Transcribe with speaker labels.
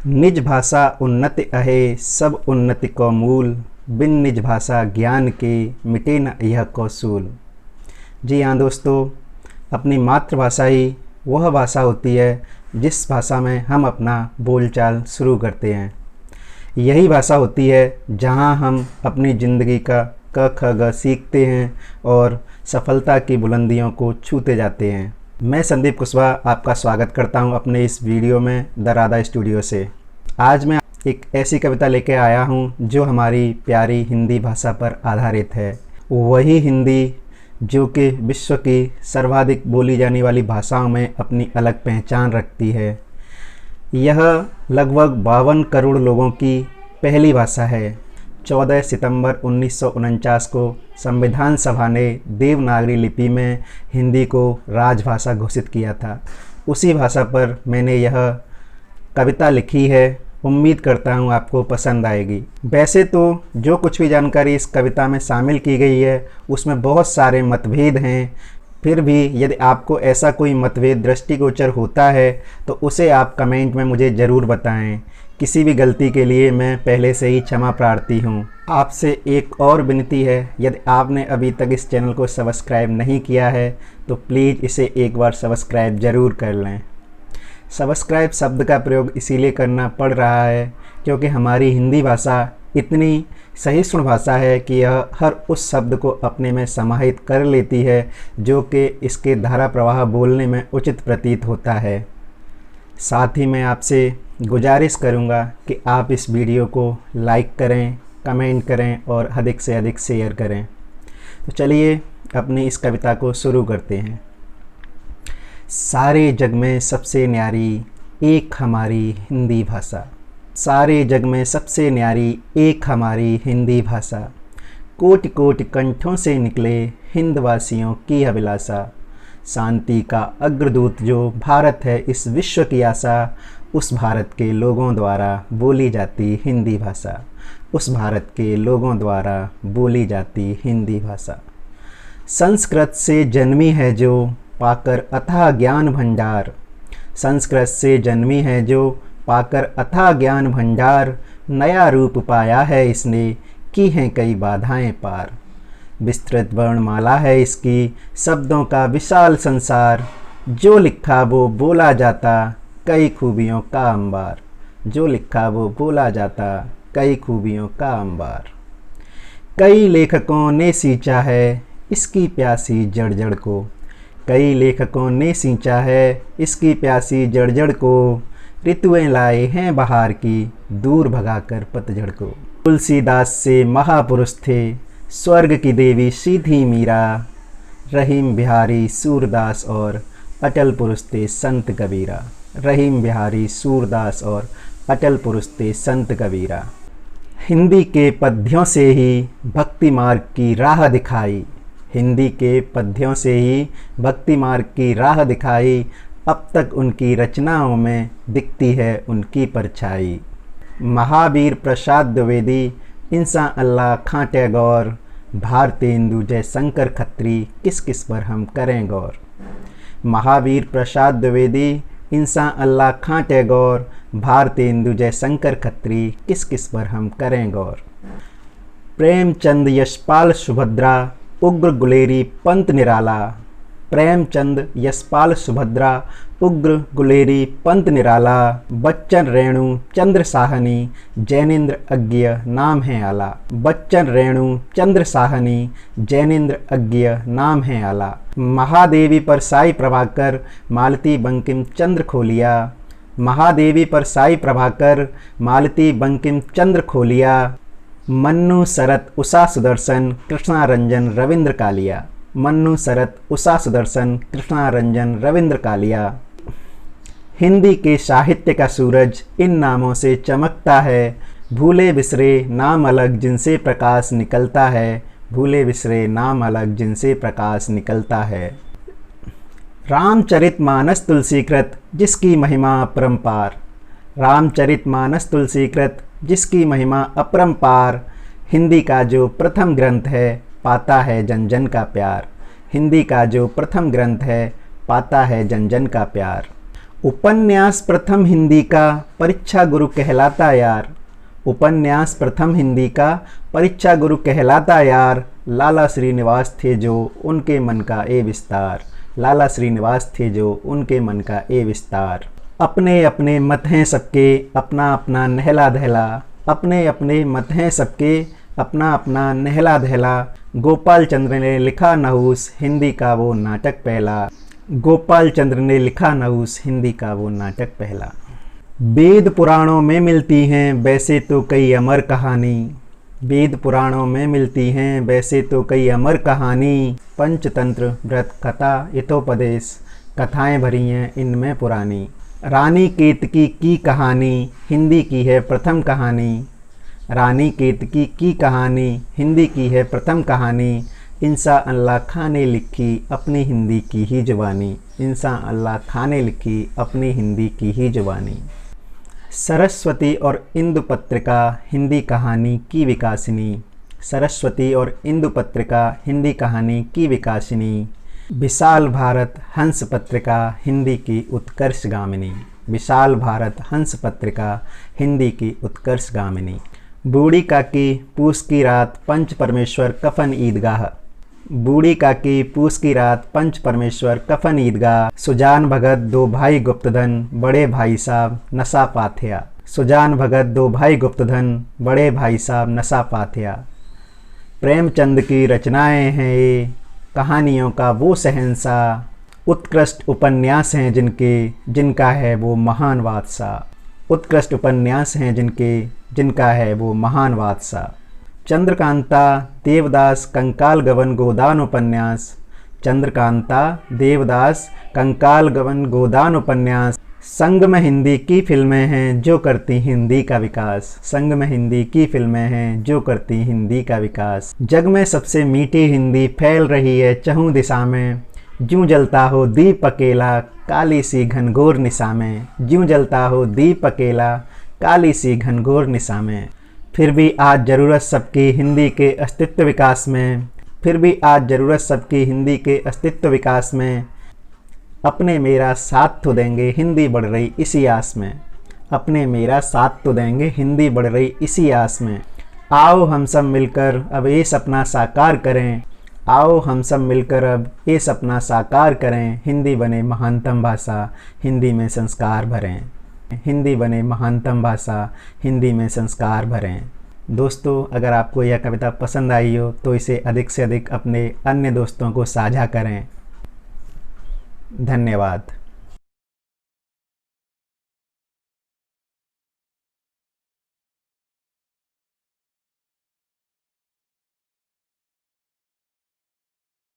Speaker 1: निज भाषा उन्नति अहे सब उन्नति को मूल, बिन निज भाषा ज्ञान के मिटे न यह कौशूल। जी हाँ दोस्तों, अपनी मातृभाषा ही वह भाषा होती है जिस भाषा में हम अपना बोलचाल शुरू करते हैं। यही भाषा होती है जहाँ हम अपनी ज़िंदगी का क ख ग सीखते हैं और सफलता की बुलंदियों को छूते जाते हैं। मैं संदीप कुशवाहा आपका स्वागत करता हूं अपने इस वीडियो में द राधा स्टूडियो से। आज मैं एक ऐसी कविता लेके आया हूं जो हमारी प्यारी हिंदी भाषा पर आधारित है। वही हिंदी जो कि विश्व की सर्वाधिक बोली जाने वाली भाषाओं में अपनी अलग पहचान रखती है। यह लगभग 52 करोड़ लोगों की पहली भाषा है। 14 सितंबर 1949 को संविधान सभा ने देवनागरी लिपि में हिंदी को राजभाषा घोषित किया था। उसी भाषा पर मैंने यह कविता लिखी है। उम्मीद करता हूँ आपको पसंद आएगी। वैसे तो जो कुछ भी जानकारी इस कविता में शामिल की गई है उसमें बहुत सारे मतभेद हैं। फिर भी यदि आपको ऐसा कोई मतभेद दृष्टिगोचर होता है तो उसे आप कमेंट में मुझे ज़रूर बताएं। किसी भी गलती के लिए मैं पहले से ही क्षमा प्रार्थी हूँ। आपसे एक और विनती है, यदि आपने अभी तक इस चैनल को सब्सक्राइब नहीं किया है तो प्लीज़ इसे एक बार सब्सक्राइब ज़रूर कर लें। सब्सक्राइब शब्द का प्रयोग इसीलिए करना पड़ रहा है क्योंकि हमारी हिंदी भाषा इतनी सहिष्णु भाषा है कि यह हर उस शब्द को अपने में समाहित कर लेती है जो कि इसके धारा प्रवाह बोलने में उचित प्रतीत होता है। साथ ही मैं आपसे गुजारिश करूंगा कि आप इस वीडियो को लाइक करें, कमेंट करें और अधिक से अधिक शेयर करें। तो चलिए अपनी इस कविता को शुरू करते हैं। सारे जग में सबसे न्यारी एक हमारी हिंदी भाषा, सारे जग में सबसे न्यारी एक हमारी हिंदी भाषा, कोटि कोटि कंठों से निकले हिंदवासियों की अभिलाषा, शांति का अग्रदूत जो भारत है इस विश्व की आशा, उस भारत के लोगों द्वारा बोली जाती हिंदी भाषा, उस भारत के लोगों द्वारा बोली जाती हिंदी भाषा। संस्कृत से जन्मी है जो पाकर अथाह ज्ञान भंडार, संस्कृत से जन्मी है जो पाकर अथाह ज्ञान भंडार, नया रूप पाया है इसने की हैं कई बाधाएं पार, विस्तृत वर्णमाला है इसकी शब्दों का विशाल संसार, जो लिखा वो बोला जाता कई खूबियों का अंबार, जो लिखा वो बोला जाता कई खूबियों का अंबार। कई लेखकों ने सींचा है इसकी प्यासी जड़ जड़ को, कई लेखकों ने सींचा है इसकी प्यासी जड़ जड़ को, ऋतुएं लाए हैं बहार की दूर भगाकर पतझड़ को। तुलसीदास से महापुरुष थे स्वर्ग की देवी सीधी मीरा, रहीम बिहारी सूरदास और अटल पुरुष थे संत कबीरा, रहीम बिहारी सूरदास और अटल पुरुष थे संत कबीरा। हिंदी के पद्यों से ही भक्ति मार्ग की राह दिखाई, हिंदी के पद्यों से ही भक्ति मार्ग की राह दिखाई, अब तक उनकी रचनाओं में दिखती है उनकी परछाई। महावीर प्रसाद द्विवेदी इंसान अल्लाह खां टैगोर, भारतेंदु जय शंकर खत्री किस किस पर हम करें गौर। महावीर प्रसाद द्विवेदी इंसान अल्लाह खां टैगोर, भारतेंदु जय शंकर खत्री किस किस पर हम करें गौर। प्रेमचंद यशपाल सुभद्रा उग्र गुलेरी पंत निराला, प्रेमचंद यशपाल सुभद्रा उग्र गुलेरी पंत निराला, बच्चन रेणु चंद्र साहनी जैनेन्द्र अज्ञ नाम है आला, बच्चन रेणु चंद्र साहनी जैनेन्द्र अज्ञ नाम है आला। महादेवी पर साई प्रभाकर मालती बंकिम चंद्र खोलिया, महादेवी पर साई प्रभाकर मालती बंकिम चंद्र खोलिया, मन्नू शरत उषा सुदर्शन कृष्णा रंजन रविंद्र कालिया, मन्नू शरत उषा सुदर्शन कृष्णा रंजन रविंद्र कालिया। हिंदी के साहित्य का सूरज इन नामों से चमकता है, भूले बिसरे नाम अलग जिनसे प्रकाश निकलता है, भूले बिसरे नाम अलग जिनसे प्रकाश निकलता है। रामचरितमानस तुलसीकृत जिसकी महिमा अपरंपार, रामचरितमानस तुलसीकृत जिसकी महिमा अपरंपार, हिंदी का जो प्रथम ग्रंथ है पाता है जन जन का प्यार, हिंदी का जो प्रथम ग्रंथ है पाता है जन जन का प्यार। उपन्यास प्रथम हिंदी का परीक्षा गुरु कहलाता यार। उपन्यास प्रथम हिंदी का परीक्षा गुरु कहलाता यार। लाला श्रीनिवास थे जो उनके मन का ए विस्तार। लाला श्रीनिवास थे जो उनके मन का ए विस्तार। अपने अपने मत हैं सबके अपना अपना नहला दहला। अपने अपने मत हैं सबके अपना अपना नहला दहला। गोपाल चंद्र ने लिखा नहुस हिंदी का वो नाटक पहला। गोपाल चंद्र ने लिखा नहुस हिंदी का वो नाटक पहला। वेद पुराणों में मिलती हैं वैसे तो कई अमर कहानी। वेद पुराणों में मिलती हैं वैसे तो कई अमर कहानी। पंचतंत्र व्रत कथा हितोपदेश कथाएं भरी हैं इनमें पुरानी। रानी केतकी की कहानी हिंदी की है प्रथम कहानी। रानी केतकी की कहानी हिंदी की है प्रथम कहानी। इंसा अल्लाह खां ने लिखी अपनी हिंदी की ही जुबानी। इंसा अल्लाह खां ने लिखी अपनी हिंदी की ही जुबानी। सरस्वती और इंदु पत्रिका हिंदी कहानी की विकासिनी। सरस्वती और इंदु पत्रिका हिंदी कहानी की विकासिनी। विशाल भारत हंस पत्रिका हिंदी की उत्कर्षगामिनी। विशाल भारत हंस पत्रिका हिंदी की उत्कर्षगामिनी। बूढ़ी काकी पूस की रात पंच परमेश्वर कफन ईदगाह। बूढ़ी काकी पूस की रात पंच परमेश्वर कफन ईदगाह। सुजान भगत दो भाई गुप्तधन बड़े भाई साहब नशा पाथेया। सुजान भगत दो भाई गुप्तधन बड़े भाई साहब नशा पाथेया। प्रेमचंद की रचनाएं हैं ये कहानियों का वो शहंशाह। उत्कृष्ट उपन्यास हैं जिनके जिनका है वो महान बादशाह। उत्कृष्ट उपन्यास हैं जिनका है वो महान बादशाह। चंद्रकांता देवदास कंकाल गवन गोदान उपन्यास। चंद्रकांता देवदास कंकाल गवन गोदान उपन्यास। संग में हिंदी की फिल्में हैं जो करती हिंदी का विकास। संग में हिंदी की फिल्में हैं जो करती हिंदी का विकास। जग में सबसे मीठी हिंदी फैल रही है चहुं दिशा में। ज्यों जलता हो दीप अकेला काली सी घनघोर निशा में। ज्यों जलता हो दीप अकेला काली सी घनघोर निशा में। फिर भी आज ज़रूरत सबकी हिंदी के अस्तित्व विकास में। फिर भी आज ज़रूरत सबकी हिंदी के अस्तित्व विकास में। अपने मेरा साथ तो देंगे हिंदी बढ़ रही इसी आस में। अपने मेरा साथ तो देंगे हिंदी बढ़ रही इसी आस में। आओ हम सब मिलकर अब ये सपना साकार करें। आओ हम सब मिलकर अब ये सपना साकार करें। हिंदी बने महानतम भाषा हिंदी में संस्कार भरें। हिंदी बने महानतम भाषा हिंदी में संस्कार भरें। दोस्तों, अगर आपको यह कविता पसंद आई हो तो इसे अधिक से अधिक अपने अन्य दोस्तों को साझा करें। धन्यवाद।